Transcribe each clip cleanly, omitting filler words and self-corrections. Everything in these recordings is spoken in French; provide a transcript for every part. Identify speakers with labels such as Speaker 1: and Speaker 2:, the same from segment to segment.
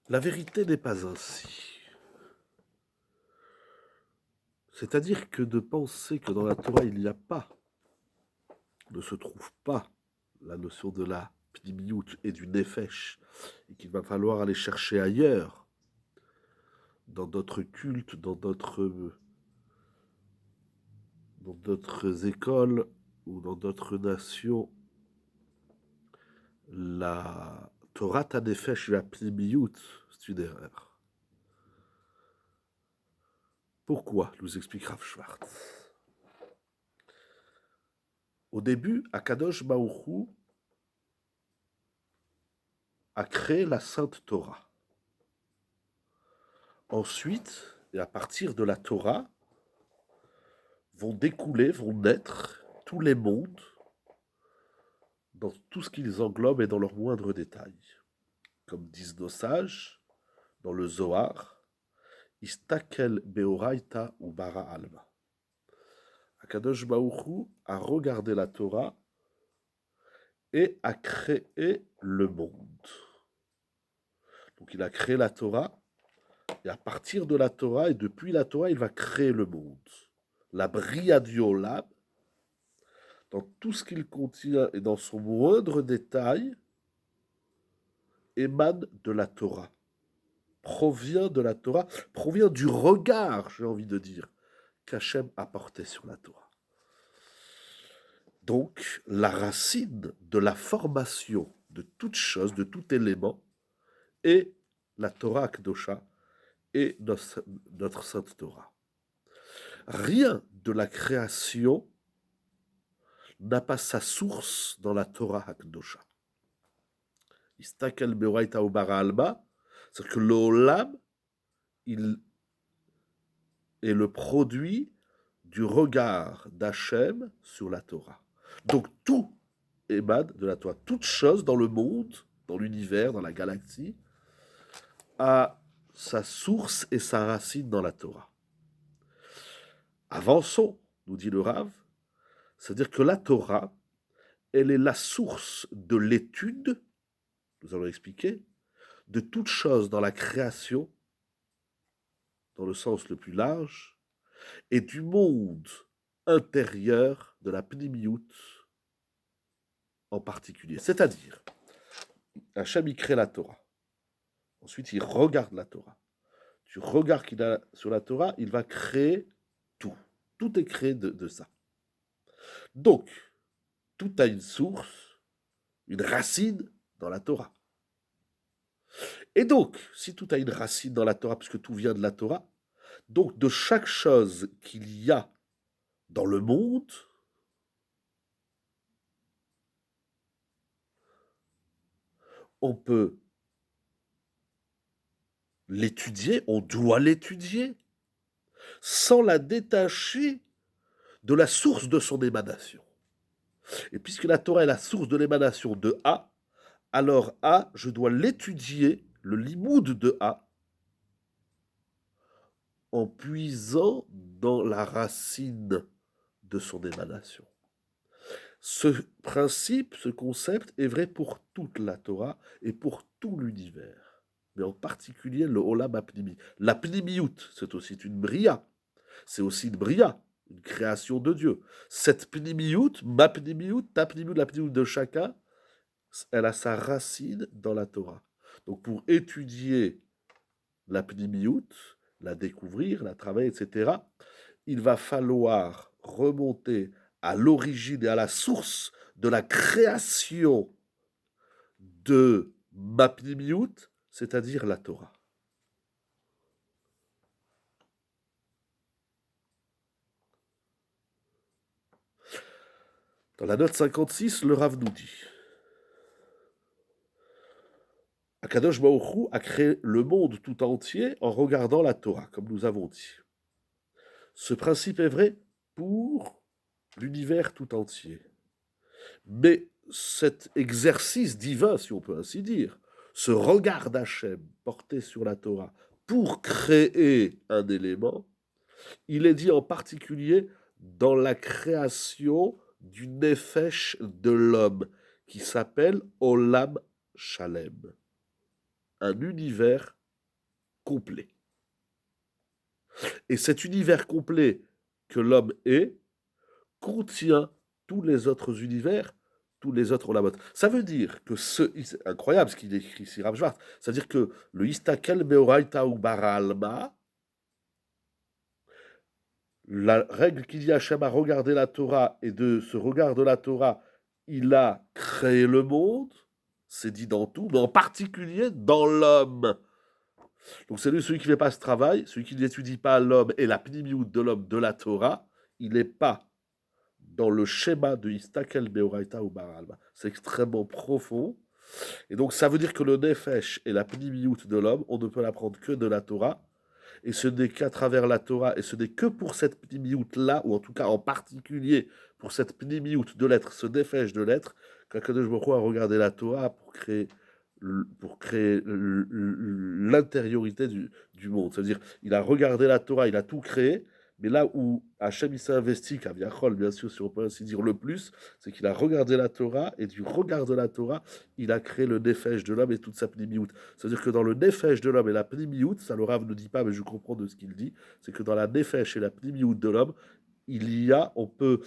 Speaker 1: La vérité n'est pas ainsi. C'est-à-dire que de penser que dans la Torah il n'y a pas, ne se trouve pas la notion de la pnimiout et du nefesh, et qu'il va falloir aller chercher ailleurs, dans d'autres cultes, dans d'autres écoles ou dans d'autres nations, la Torah ta nefesh et la pnimiout, c'est une erreur. Pourquoi nous explique Rav Schwartz. Au début, Akadosh Baruch Hu a créé la Sainte Torah. Ensuite, et à partir de la Torah, vont découler, vont naître tous les mondes, dans tout ce qu'ils englobent et dans leurs moindres détails. Comme disent nos sages, dans le Zohar, Istakel Beoraita ou Bara Alma. Akadosh Baruch Hu a regardé la Torah et a créé le monde. Donc il a créé la Torah, et à partir de la Torah, et depuis la Torah, il va créer le monde. La Bria du Olam, dans tout ce qu'il contient et dans son moindre détail, émane de la Torah, provient de la Torah, provient du regard, j'ai envie de dire, qu'Hachem a porté sur la Torah. Donc, la racine de la formation de toute chose, de tout élément, est la Torah Akdosha et notre Sainte Torah. Rien de la création n'a pas sa source dans la Torah Akdosha. Istakel Beoraita ou Bara Alma, c'est-à-dire que l'Olam, il est le produit du regard d'Hachem sur la Torah. Donc tout émane de la Torah. Toute chose dans le monde, dans l'univers, dans la galaxie, a sa source et sa racine dans la Torah. Avançons, nous dit le Rav, c'est-à-dire que la Torah, elle est la source de l'étude, nous allons expliquer, de toute chose dans la création, dans le sens le plus large, et du monde intérieur de la pnimiout en particulier. C'est-à-dire, Hachem, il crée la Torah. Ensuite, il regarde la Torah. Du regard qu'il a sur la Torah, il va créer tout. Tout est créé de ça. Donc, tout a une source, une racine dans la Torah. Et donc, si tout a une racine dans la Torah, puisque tout vient de la Torah, donc de chaque chose qu'il y a dans le monde, on peut l'étudier, on doit l'étudier, sans la détacher de la source de son émanation. Et puisque la Torah est la source de l'émanation de A, alors A, je dois l'étudier, le limoud de A, en puisant dans la racine de son émanation. Ce principe, ce concept est vrai pour toute la Torah et pour tout l'univers, mais en particulier le Olam Apnimi. La Pnimiout, c'est aussi une bria, c'est aussi une bria, une création de Dieu. Cette Pnimiout, ma Pnimiout, ta Pnimiout, la Pnimiout de chacun, elle a sa racine dans la Torah. Donc pour étudier la Pnimiout, la découvrir, la travailler, etc., il va falloir remonter à l'origine et à la source de la création de Mapnimiout, c'est-à-dire la Torah. Dans la note 56, le Rav nous dit Akadosh Baruch Hu a créé le monde tout entier en regardant la Torah, comme nous avons dit. Ce principe est vrai pour l'univers tout entier. Mais cet exercice divin, si on peut ainsi dire, ce regard d'Hachem porté sur la Torah pour créer un élément, il est dit en particulier dans la création du nefesh de l'homme, qui s'appelle Olam Shalem. un univers complet. Et cet univers complet que l'homme est contient tous les autres univers, tous les autres olamotes. Ça veut dire que c'est incroyable ce qu'il écrit ici, Rav Schwartz. C'est-à-dire que le Istakel Meoraita ou Baralma, la règle qui dit Hachem a regardé la Torah, et de ce regard de la Torah, il a créé le monde, c'est dit dans tout, mais en particulier dans l'homme. Donc c'est lui, celui qui ne fait pas ce travail, celui qui n'étudie pas l'homme et la pnimiout de l'homme de la Torah, il n'est pas dans le schéma de Istakel Beoraita ou Baralma. C'est extrêmement profond. Et donc ça veut dire que le Nefesh et la pnimiout de l'homme, on ne peut l'apprendre que de la Torah. Et ce n'est qu'à travers la Torah, et ce n'est que pour cette pnimiout-là, ou en tout cas en particulier pour cette pnimiout de l'être, ce Nefesh de l'être, qu'Akadosh Baruch Hu a regardé la Torah pour créer l'intériorité du monde. C'est-à-dire, il a regardé la Torah, il a tout créé, mais là où Hachem s'est investi, Kaviachol, bien sûr, si on peut ainsi dire le plus, c'est qu'il a regardé la Torah, et du regard de la Torah, il a créé le Nefesh de l'homme et toute sa pnimiout. C'est-à-dire que dans le Nefesh de l'homme et la pnimiout, ça le Rav ne dit pas, mais je comprends de ce qu'il dit, c'est que dans la Nefesh et la pnimiout de l'homme, on peut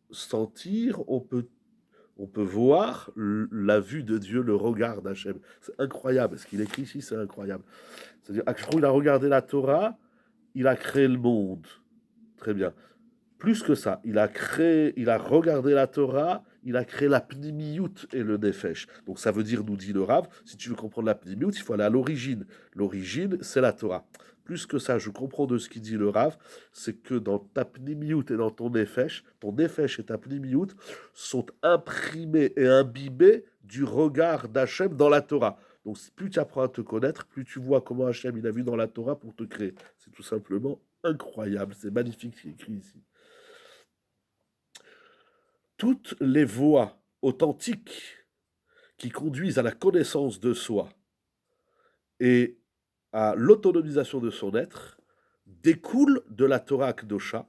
Speaker 1: sentir, on peut voir la vue de Dieu, le regard d'Hachem. C'est incroyable. Ce qu'il écrit ici, c'est incroyable. C'est-à-dire, il a regardé la Torah, il a créé le monde. Très bien. Plus que ça, il a regardé la Torah, il a créé la pnimiout et le nefesh. Donc ça veut dire, nous dit le Rav, si tu veux comprendre la pnimiout, il faut aller à l'origine. L'origine, c'est la Torah. Plus que ça, je comprends de ce qu'il dit le Rav, c'est que dans ta pnimiout et dans ton nefesh et ta pnimiout sont imprimés et imbibés du regard d'Hachem dans la Torah. Donc plus tu apprends à te connaître, plus tu vois comment Hachem il a vu dans la Torah pour te créer. C'est tout simplement incroyable, c'est magnifique ce qui est écrit ici. Toutes les voies authentiques qui conduisent à la connaissance de soi et à l'autonomisation de son être découlent de la Torah Akdosha,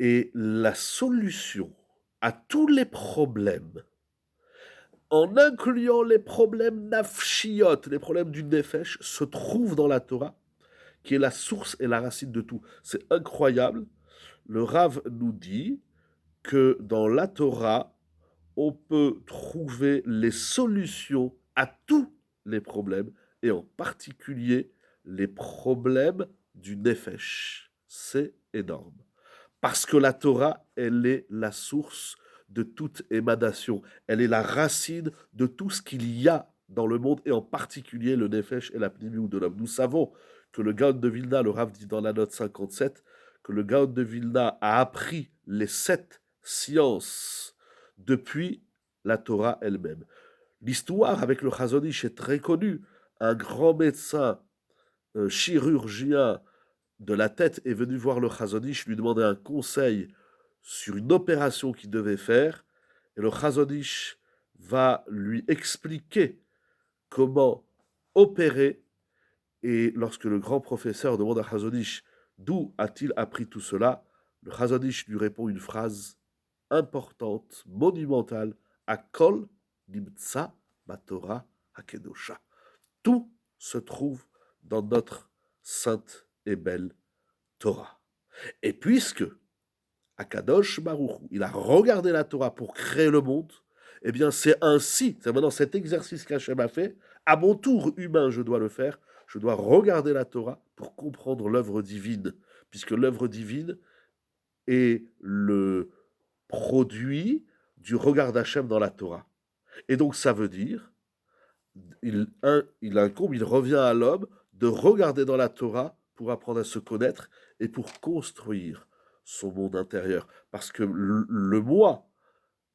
Speaker 1: et la solution à tous les problèmes, en incluant les problèmes nafshiot, les problèmes du nefesh, se trouve dans la Torah, qui est la source et la racine de tout. C'est incroyable. Le Rav nous dit que dans la Torah, on peut trouver les solutions à tous les problèmes, et en particulier les problèmes du nefesh. C'est énorme. Parce que la Torah, elle est la source de toute émanation. Elle est la racine de tout ce qu'il y a dans le monde, et en particulier le nefesh et la pnimiout de l'homme. Nous savons que le Gaon de Vilna, le Rav dit dans la note 57, que le Gaon de Vilna a appris les 7 sciences depuis la Torah elle-même. L'histoire avec le Chazon Ish est très connue. Un grand médecin chirurgien de la tête est venu voir le Chazon Ish, lui demander un conseil sur une opération qu'il devait faire, et le Chazon Ish va lui expliquer comment opérer. Et lorsque le grand professeur demande à Chazon Ish d'où a-t-il appris tout cela, le Chazon Ish lui répond une phrase importante, monumentale: Akol nimtsa batorah hakedosha. Tout se trouve dans notre sainte et belle Torah. Et puisque Akadosh Baruch Hu, il a regardé la Torah pour créer le monde, eh bien c'est ainsi, c'est maintenant cet exercice qu'Hachem a fait, à mon tour humain je dois le faire, je dois regarder la Torah pour comprendre l'œuvre divine, puisque l'œuvre divine est le produit du regard d'Hachem dans la Torah. Et donc ça veut dire, il revient à l'homme de regarder dans la Torah pour apprendre à se connaître et pour construire son monde intérieur. Parce que le moi,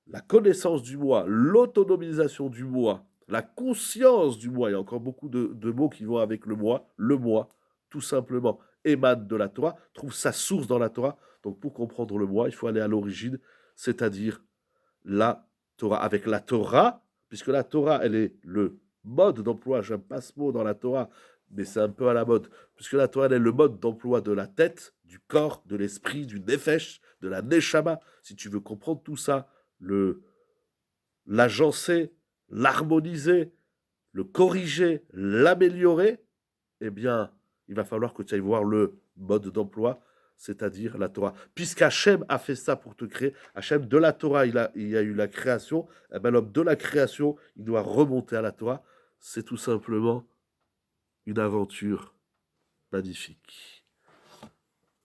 Speaker 1: la connaissance du moi, l'autonomisation du moi, la conscience du moi, il y a encore beaucoup de mots qui vont avec le moi, tout simplement, émane de la Torah, trouve sa source dans la Torah. Donc pour comprendre le moi, il faut aller à l'origine, c'est-à-dire la Torah. Avec la Torah, puisque la Torah, elle est le mode d'emploi, j'aime pas ce mot dans la Torah, mais c'est un peu à la mode, puisque la Torah, elle est le mode d'emploi de la tête, du corps, de l'esprit, du nefesh, de la neshama. Si tu veux comprendre tout ça, l'agencer, l'harmoniser, le corriger, l'améliorer, eh bien, il va falloir que tu ailles voir le mode d'emploi, c'est-à-dire la Torah. Puisqu'Hachem a fait ça pour te créer, Hachem, de la Torah, il y a eu la création, eh ben, l'homme de la création, il doit remonter à la Torah. C'est tout simplement une aventure magnifique.